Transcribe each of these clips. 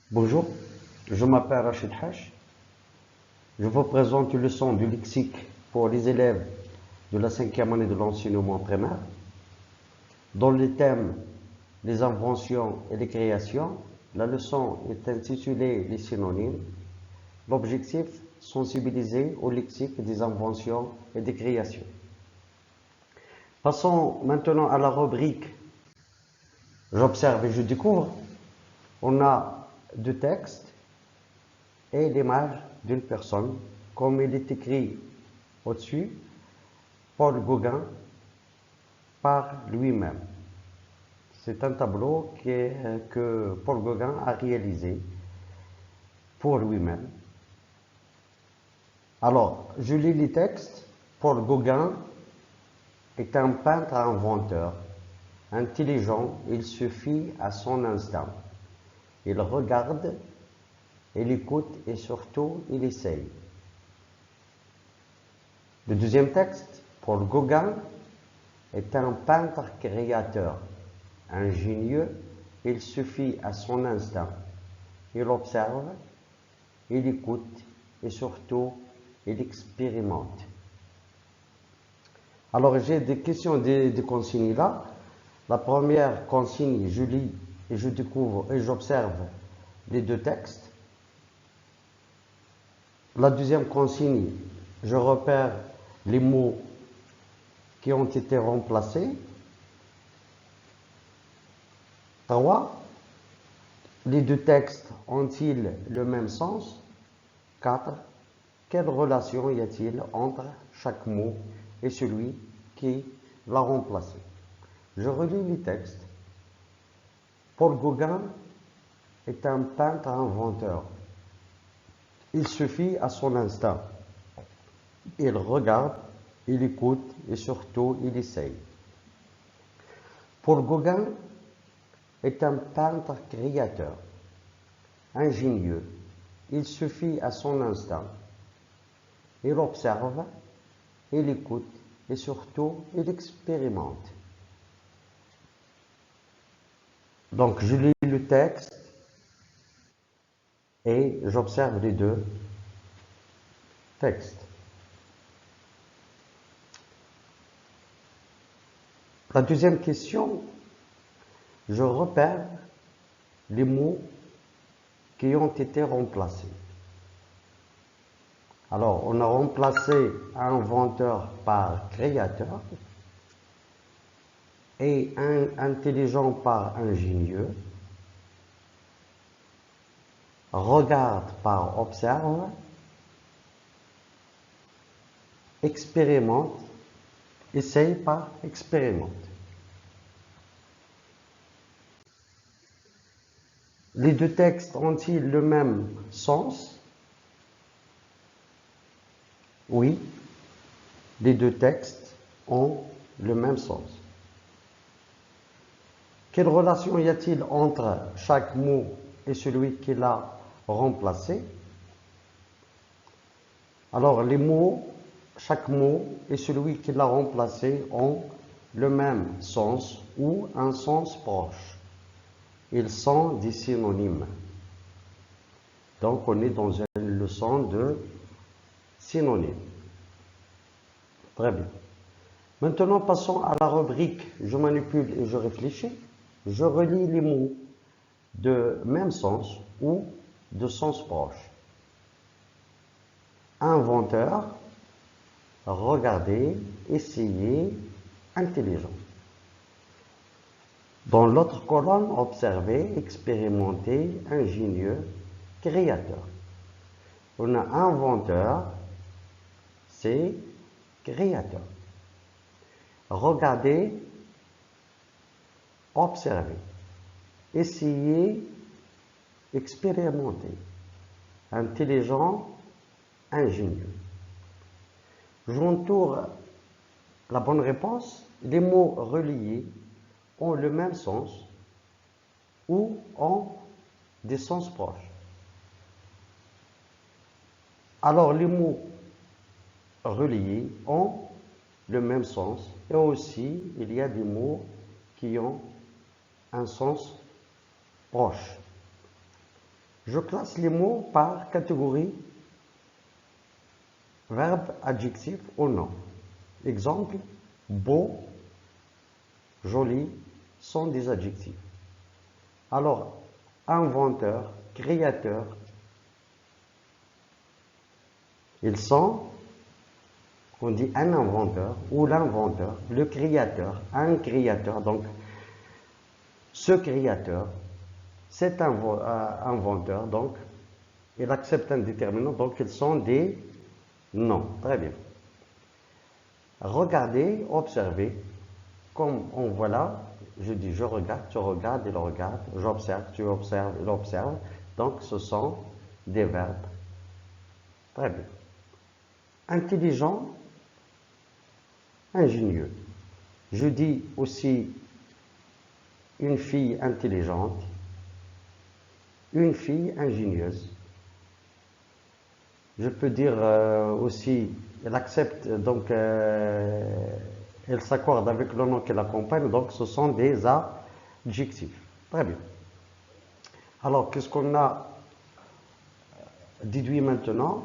Bonjour, je m'appelle Rachid Hash. Je vous présente une leçon du lexique pour les élèves de la 5e année de l'enseignement primaire. Dans le thème les inventions et les créations, la leçon est intitulée les synonymes. L'objectif, sensibiliser au lexique des inventions et des créations. Passons maintenant à la rubrique J'observe et je découvre. On a deux textes et l'image d'une personne, comme il est écrit au-dessus, Paul Gauguin par lui-même. C'est un tableau que Paul Gauguin a réalisé pour lui-même. Alors, je lis les textes. Paul Gauguin est un peintre inventeur, intelligent, il se fie à son instinct. Il regarde, il écoute et surtout, il essaye. Le deuxième texte, Paul Gauguin est un peintre créateur, ingénieux, il se fie à son instinct. Il observe, il écoute et surtout, il expérimente. Alors j'ai des questions, des consignes là. La première consigne, je lis et je découvre et j'observe les deux textes. La deuxième consigne, je repère les mots qui ont été remplacés. 3. Les deux textes ont-ils le même sens? 4. Quelle relation y a-t-il entre chaque mot et celui qui l'a remplacé? Je relis les textes. Paul Gauguin est un peintre inventeur. Il se fie à son instinct. Il regarde, il écoute et surtout il essaye. Paul Gauguin est un peintre créateur, ingénieux. Il se fie à son instinct. Il observe, il écoute et surtout il expérimente. Donc je lis le texte et j'observe les deux textes. La deuxième question, je repère les mots qui ont été remplacés. Alors, on a remplacé inventeur par créateur et intelligent par ingénieux, regarde par observe, expérimente, essaye par expérimente. Les deux textes ont-ils le même sens? Oui, les deux textes ont le même sens. Quelle relation y a-t-il entre chaque mot et celui qui l'a remplacé? Alors, les mots, chaque mot et celui qui l'a remplacé ont le même sens ou un sens proche. Ils sont des synonymes. Donc, on est dans une leçon de synonymes. Très bien. Maintenant, passons à la rubrique « Je manipule et je réfléchis ». Je relis les mots de même sens ou de sens proche. Inventeur, regarder, essayer, intelligent. Dans l'autre colonne, observer, expérimenter, ingénieux, créateur. On a inventeur, c'est créateur. Regarder, observer. Essayer, expérimenter. Intelligent, ingénieux. J'entoure la bonne réponse. Les mots reliés ont le même sens ou ont des sens proches. Alors, les mots reliés ont le même sens et aussi il y a des mots qui ont un sens proche. Je classe les mots par catégorie, verbe, adjectif ou nom. Exemple, beau, joli sont des adjectifs. Alors, inventeur, créateur, ils sont, on dit un inventeur ou l'inventeur, le créateur, un créateur. Donc, ce créateur, cet inventeur, donc, il accepte un déterminant, donc ils sont des noms. Très bien. Regardez, observez, comme on voit là, je dis je regarde, tu regardes, il regarde, j'observe, tu observes, il observe. Donc, ce sont des verbes. Très bien. Intelligent, ingénieux. Je dis aussi une fille intelligente, une fille ingénieuse. Je peux dire aussi, elle accepte, donc elle s'accorde avec le nom qu'elle accompagne, donc ce sont des adjectifs. Très bien. Alors, qu'est-ce qu'on a déduit maintenant?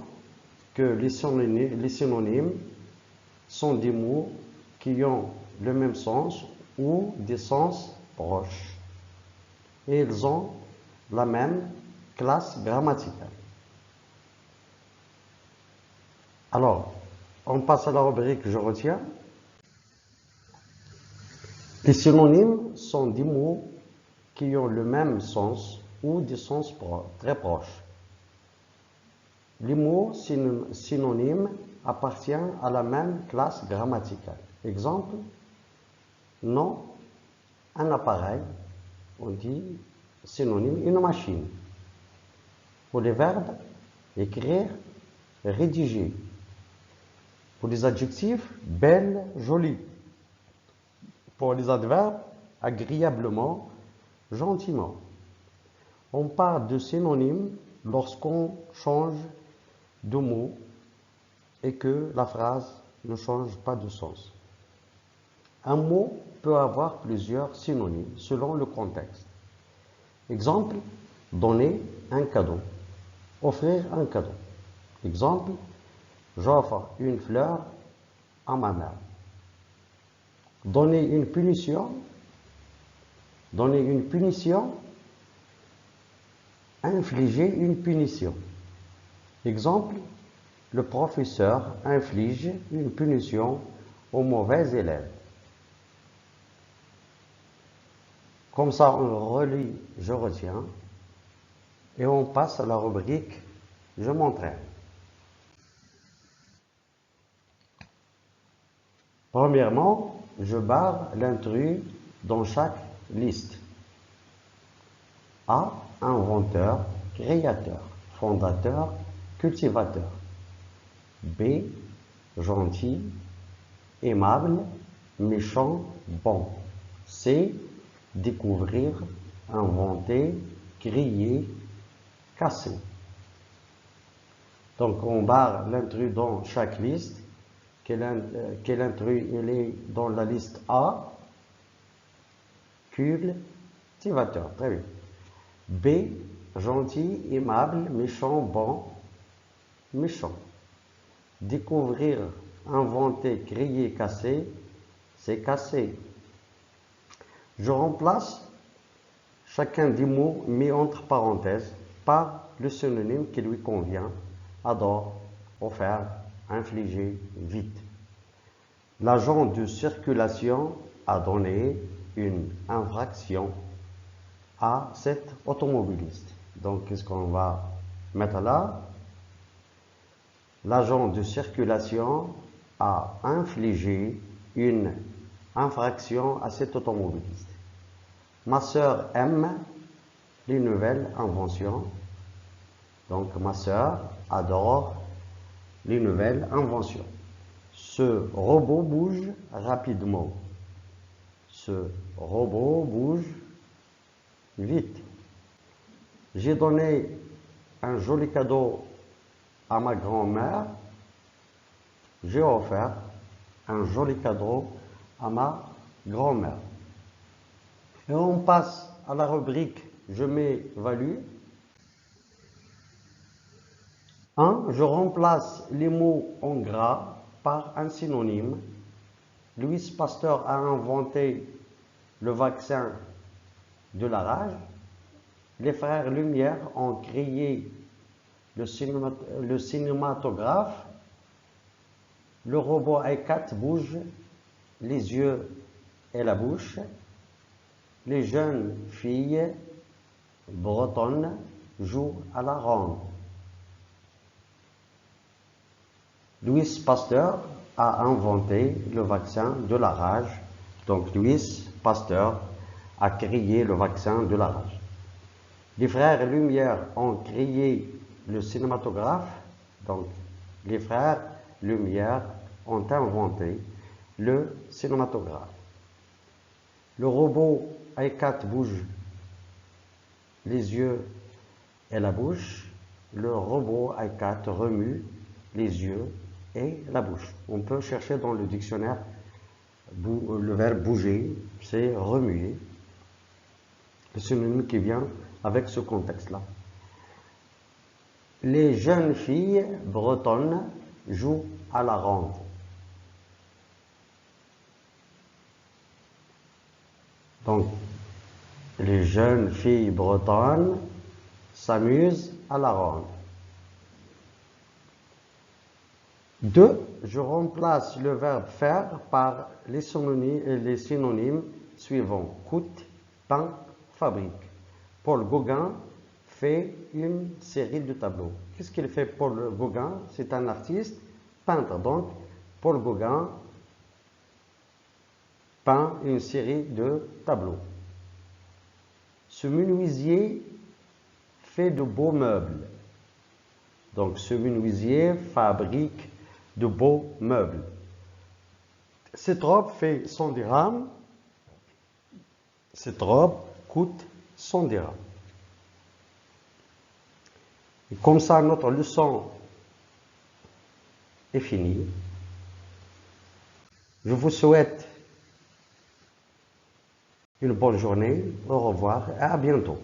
Que les synonymes sont des mots qui ont le même sens ou des sens proches. Et ils ont la même classe grammaticale. Alors, on passe à la rubrique je retiens. Les synonymes sont des mots qui ont le même sens ou des sens très proches. Les mots synonymes appartiennent à la même classe grammaticale. Exemple, nom, un appareil, on dit synonyme, une machine. Pour les verbes, écrire, rédiger. Pour les adjectifs, belle, jolie. Pour les adverbes, agréablement, gentiment. On parle de synonymes lorsqu'on change de mot et que la phrase ne change pas de sens. Un mot peut avoir plusieurs synonymes selon le contexte. Exemple, donner un cadeau, offrir un cadeau. Exemple, j'offre une fleur à ma mère. Donner une punition, infliger une punition. Exemple, le professeur inflige une punition aux mauvais élèves. Comme ça, on relit, je retiens, et on passe à la rubrique je m'entraîne. Premièrement, je barre l'intrus dans chaque liste. A, inventeur, créateur, fondateur, cultivateur. B, gentil, aimable, méchant, bon. C, découvrir, inventer, créer, casser. Donc on barre l'intrus dans chaque liste. Quel intrus il est dans la liste A? Cultivateur, très bien. B, gentil, aimable, méchant, bon, méchant. Découvrir, inventer, créer, casser, c'est casser. Je remplace chacun des mots mis entre parenthèses par le synonyme qui lui convient. Adore, offert, infliger, vite. L'agent de circulation a donné une infraction à cet automobiliste. Donc, qu'est-ce qu'on va mettre là? L'agent de circulation a infligé une infraction à cet automobiliste. Ma sœur aime les nouvelles inventions. Donc, ma sœur adore les nouvelles inventions. Ce robot bouge rapidement. Ce robot bouge vite. J'ai donné un joli cadeau à ma grand-mère. J'ai offert un joli cadeau à ma grand-mère. Et on passe à la rubrique je m'évalue. 1. Je remplace les mots en gras par un synonyme. Louis Pasteur a inventé le vaccin de la rage. Les frères Lumière ont créé le cinématographe. Le robot i4 bouge les yeux et la bouche. Les jeunes filles bretonnes jouent à la ronde. Louis Pasteur a inventé le vaccin de la rage. Donc Louis Pasteur a créé le vaccin de la rage. Les frères Lumière ont créé le cinématographe. Donc les frères Lumière ont inventé le cinématographe. Le robot i4 bouge les yeux et la bouche. Le robot i4 remue les yeux et la bouche. On peut chercher dans le dictionnaire le verbe bouger, c'est remuer. Le synonyme qui vient avec ce contexte-là. Les jeunes filles bretonnes jouent à la ronde. Donc, les jeunes filles bretonnes s'amusent à la ronde. 2. Je remplace le verbe faire par les synonymes suivants. Coûte, peint, fabrique. Paul Gauguin fait une série de tableaux. Qu'est-ce qu'il fait, Paul Gauguin? C'est un artiste peintre. Donc, Paul Gauguin peint une série de tableaux. Ce menuisier fait de beaux meubles. Donc, ce menuisier fabrique de beaux meubles. Cette robe fait 100 dirhams. Cette robe coûte 100 dirhams. Et comme ça, notre leçon est finie. Je vous souhaite une bonne journée. Au revoir et à bientôt.